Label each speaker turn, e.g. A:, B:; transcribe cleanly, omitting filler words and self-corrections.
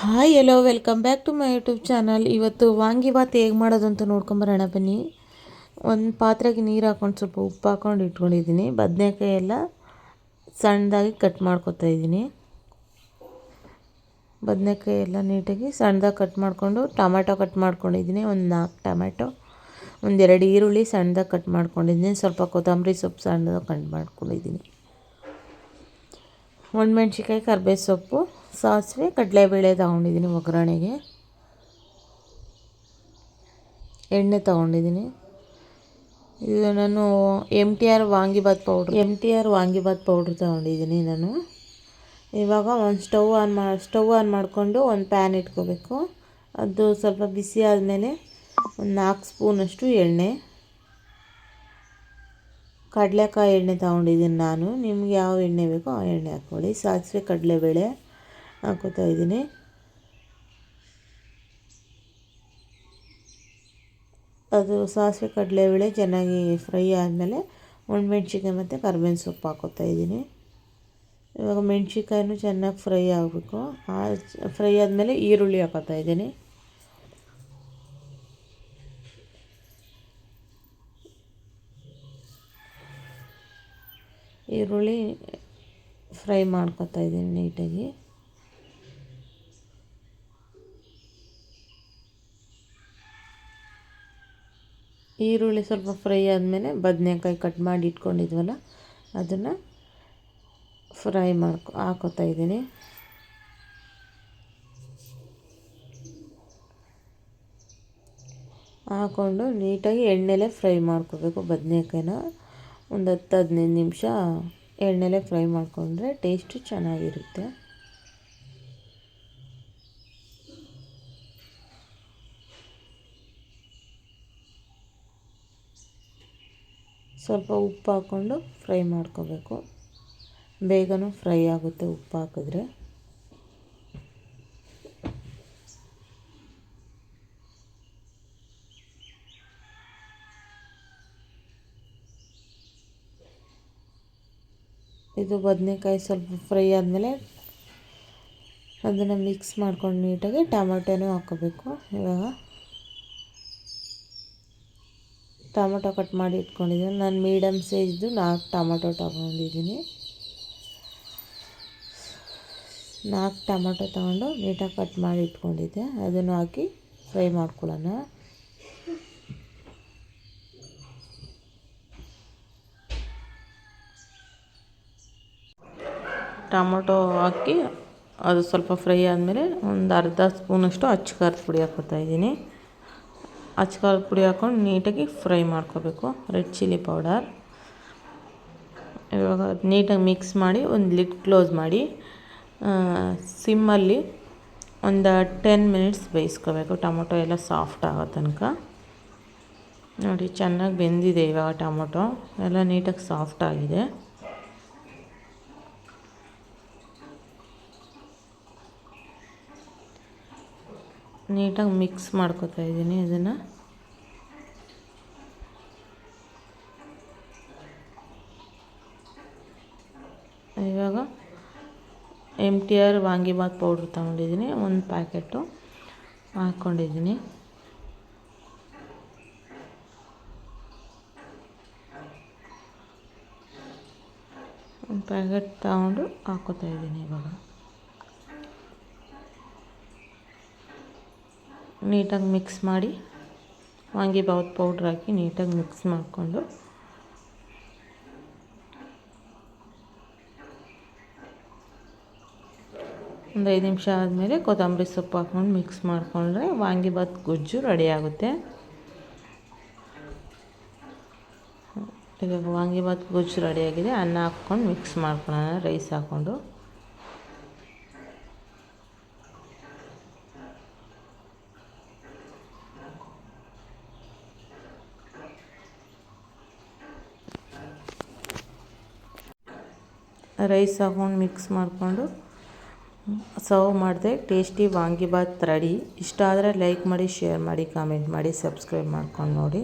A: Hi hello welcome back to my YouTube channel. ಇವತ್ತು ವಾಂಗಿಬಾತ್ ಹೇಗೆ ಮಾಡೋದು ಅಂತ ನೋಡ್ಕೊಂಬರೋಣ ಬನ್ನಿ. ಒಂದು ಪಾತ್ರೆಗೆ ನೀರು ಹಾಕ್ಕೊಂಡು ಸ್ವಲ್ಪ ಉಪ್ಪು ಹಾಕ್ಕೊಂಡು ಇಟ್ಕೊಂಡಿದ್ದೀನಿ. ಬದನೆಕಾಯಿ ಎಲ್ಲ ಸಣ್ಣದಾಗಿ ಕಟ್ ಮಾಡ್ಕೊತಾ ಇದ್ದೀನಿ. ಬದನೆಕಾಯಿ ಎಲ್ಲ ನೀಟಾಗಿ ಸಣ್ಣದಾಗಿ ಕಟ್ ಮಾಡಿಕೊಂಡು ಟೊಮೆಟೊ ಕಟ್ ಮಾಡ್ಕೊಂಡಿದ್ದೀನಿ. ಒಂದು 4 ಟೊಮೆಟೊ, ಒಂದೆರಡು ಈರುಳ್ಳಿ ಸಣ್ಣದಾಗಿ ಕಟ್ ಮಾಡ್ಕೊಂಡಿದ್ದೀನಿ. ಸ್ವಲ್ಪ ಕೊತ್ತಂಬರಿ ಸೊಪ್ಪು ಸಣ್ಣದಾಗಿ ಕಟ್ ಮಾಡ್ಕೊಂಡಿದ್ದೀನಿ. ಒಣಮೆಣ್ಸಿಕಾಯಿ, ಕರ್ಬೇವು ಸೊಪ್ಪು, ಸಾಸಿವೆ, ಕಡಲೆಬೇಳೆ ತೊಗೊಂಡಿದ್ದೀನಿ. ಒಗ್ಗರಣೆಗೆ ಎಣ್ಣೆ ತೊಗೊಂಡಿದ್ದೀನಿ. ಇದು ನಾನು MTR ವಾಂಗಿಬಾತ್ ಪೌಡ್ರ್ ತೊಗೊಂಡಿದ್ದೀನಿ ನಾನು. ಇವಾಗ ಒಂದು ಸ್ಟವ್ ಆನ್ ಮಾಡಿಕೊಂಡು ಒಂದು ಪ್ಯಾನ್ ಇಟ್ಕೋಬೇಕು. ಅದು ಸ್ವಲ್ಪ ಬಿಸಿ ಆದಮೇಲೆ ಒಂದು 4 ಸ್ಪೂನಷ್ಟು ಎಣ್ಣೆ, ಕಡಲೆಕಾಯಿ ಎಣ್ಣೆ ತೊಗೊಂಡಿದ್ದೀನಿ ನಾನು. ನಿಮ್ಗೆ ಯಾವ ಎಣ್ಣೆ ಬೇಕೋ ಆ ಎಣ್ಣೆ ಹಾಕ್ಕೊಳ್ಳಿ. ಸಾಸಿವೆ, ಕಡಲೆಬೇಳೆ ಹಾಕ್ಕೋತಾ ಇದ್ದೀನಿ. ಅದು ಸಾಸಿವೆ ಕಡಲೆಬೇಳೆ ಚೆನ್ನಾಗಿ ಫ್ರೈ ಆದಮೇಲೆ ಒಣಮೆಣ್ಸಿಕಾಯಿ ಮತ್ತು ಕರ್ಬೇವಿನ ಸೊಪ್ಪು ಹಾಕ್ಕೋತಾ ಇದ್ದೀನಿ. ಇವಾಗ ಮೆಣ್ಸಿಕಾಯಿನೂ ಚೆನ್ನಾಗಿ ಫ್ರೈ ಆಗಬೇಕು. ಫ್ರೈ ಆದಮೇಲೆ ಈರುಳ್ಳಿ ಹಾಕ್ಕೋತಾ ಇದ್ದೀನಿ. ಈರುಳ್ಳಿ ಫ್ರೈ ಮಾಡ್ಕೊತಾ ಇದ್ದೀನಿ ನೀಟಾಗಿ. ಈರುಳ್ಳಿ ಸ್ವಲ್ಪ ಫ್ರೈ ಆದಮೇಲೆ ಬದನೆಕಾಯಿ ಕಟ್ ಮಾಡಿ ಇಟ್ಕೊಂಡಿದ್ವಲ್ಲ ಅದನ್ನು ಹಾಕ್ಕೋತಾ ಇದ್ದೀನಿ. ಹಾಕ್ಕೊಂಡು ನೀಟಾಗಿ ಎಣ್ಣೆಲೇ ಫ್ರೈ ಮಾಡ್ಕೋಬೇಕು. ಬದನೆಕಾಯಿನ ಒಂದು 10-15 ನಿಮಿಷ ಎಣ್ಣೆಲೇ ಫ್ರೈ ಮಾಡಿಕೊಂಡ್ರೆ ಟೇಸ್ಟು ಚೆನ್ನಾಗಿರುತ್ತೆ. ಸ್ವಲ್ಪ ಉಪ್ಪು ಹಾಕ್ಕೊಂಡು ಫ್ರೈ ಮಾಡ್ಕೋಬೇಕು. ಬೇಗನೂ ಫ್ರೈ ಆಗುತ್ತೆ ಉಪ್ಪು ಹಾಕಿದ್ರೆ. ಇದು ಬದನೆಕಾಯಿ ಸ್ವಲ್ಪ ಫ್ರೈ ಆದಮೇಲೆ ಅದನ್ನು ಮಿಕ್ಸ್ ಮಾಡ್ಕೊಂಡು ನೀಟಾಗಿ ಟೊಮೆಟೊನೂ ಹಾಕ್ಕೋಬೇಕು. ಇವಾಗ ಟೊಮೆಟೊ ಕಟ್ ಮಾಡಿ ಇಟ್ಕೊಂಡಿದ್ದೀನಿ ನಾನು. ಮೀಡಿಯಮ್ ಸೈಜ್ದು 4 ಟೊಮೆಟೊ ತೊಗೊಂಡಿದ್ದೀನಿ. 4 ಟೊಮೆಟೊ ತೊಗೊಂಡು ನೀಟಾಗಿ ಕಟ್ ಮಾಡಿ ಇಟ್ಕೊಂಡಿದ್ದೆ. ಅದನ್ನು ಹಾಕಿ ಫ್ರೈ ಮಾಡ್ಕೊಳ್ಳೋಣ. ಟೊಮೊಟೊ ಹಾಕಿ ಅದು ಸ್ವಲ್ಪ ಫ್ರೈ ಆದಮೇಲೆ ಒಂದು ಅರ್ಧ ಸ್ಪೂನಷ್ಟು ಅಚ್ಚ ಪುಡಿ ಹಾಕ್ಕೋತಾ ಇದ್ದೀನಿ. ಅಚ್ಚ ಪುಡಿ ಹಾಕ್ಕೊಂಡು ನೀಟಾಗಿ ಫ್ರೈ ಮಾಡ್ಕೋಬೇಕು. Red chilli powder. ಇವಾಗ ನೀಟಾಗಿ ಮಿಕ್ಸ್ ಮಾಡಿ ಒಂದು ಲಿಡ್ ಕ್ಲೋಸ್ ಮಾಡಿ ಸಿಮ್ಮಲ್ಲಿ ಒಂದು 10 ಮಿನಿಟ್ಸ್ ಬೇಯಿಸ್ಕೋಬೇಕು. ಟೊಮೊಟೊ ಎಲ್ಲ ಸಾಫ್ಟ್ ಆಗೋ ತನಕ. ನೋಡಿ ಚೆನ್ನಾಗಿ ಬೆಂದಿದೆ ಇವಾಗ. ಟೊಮೊಟೊ ಎಲ್ಲ ನೀಟಾಗಿ ಸಾಫ್ಟ್ ಆಗಿದೆ. ನೀಟಾಗಿ ಮಿಕ್ಸ್ ಮಾಡ್ಕೋತಾ ಇದ್ದೀನಿ ಇದನ್ನು. ಇವಾಗ MTR ವಾಂಗಿಬಾತ್ ಪೌಡ್ರ್ ತೊಗೊಂಡಿದ್ದೀನಿ. ಒಂದು ಪ್ಯಾಕೆಟು ಹಾಕ್ಕೊಂಡಿದ್ದೀನಿ. ಒಂದು ಪ್ಯಾಕೆಟ್ ತಗೊಂಡು ಹಾಕ್ಕೋತಾ ಇದ್ದೀನಿ. ಇವಾಗ ನೀಟಾಗಿ ಮಿಕ್ಸ್ ಮಾಡಿ ವಾಂಗಿಬಾತ್ ಪೌಡ್ರ್ ಹಾಕಿ ನೀಟಾಗಿ ಮಿಕ್ಸ್ ಮಾಡಿಕೊಂಡು ಒಂದು 5 ನಿಮಿಷ ಆದಮೇಲೆ ಕೊತ್ತಂಬರಿ ಸೊಪ್ಪು ಹಾಕ್ಕೊಂಡು ಮಿಕ್ಸ್ ಮಾಡಿಕೊಂಡ್ರೆ ವಾಂಗಿಬಾತ್ ಗೊಜ್ಜು ರೆಡಿ ಆಗುತ್ತೆ. ಇವಾಗ ವಾಂಗಿಬಾತ್ ಗೊಜ್ಜು ರೆಡಿಯಾಗಿದೆ. ಅನ್ನ ಹಾಕ್ಕೊಂಡು ಮಿಕ್ಸ್ ಮಾಡ್ಕೊಳ್ಳೋಣ ರೈಸ್ ಹಾಕ್ಕೊಂಡು. ರೈಸ್ ಹಾಕ್ಕೊಂಡು ಮಿಕ್ಸ್ ಮಾಡಿಕೊಂಡು ಸರ್ವ್ ಮಾಡಿದೆ. Tasty vangibath ready. ಇಷ್ಟ ಆದರೆ ಲೈಕ್ ಮಾಡಿ, ಶೇರ್ ಮಾಡಿ, ಕಾಮೆಂಟ್ ಮಾಡಿ, ಸಬ್ಸ್ಕ್ರೈಬ್ ಮಾಡ್ಕೊಂಡು ನೋಡಿ.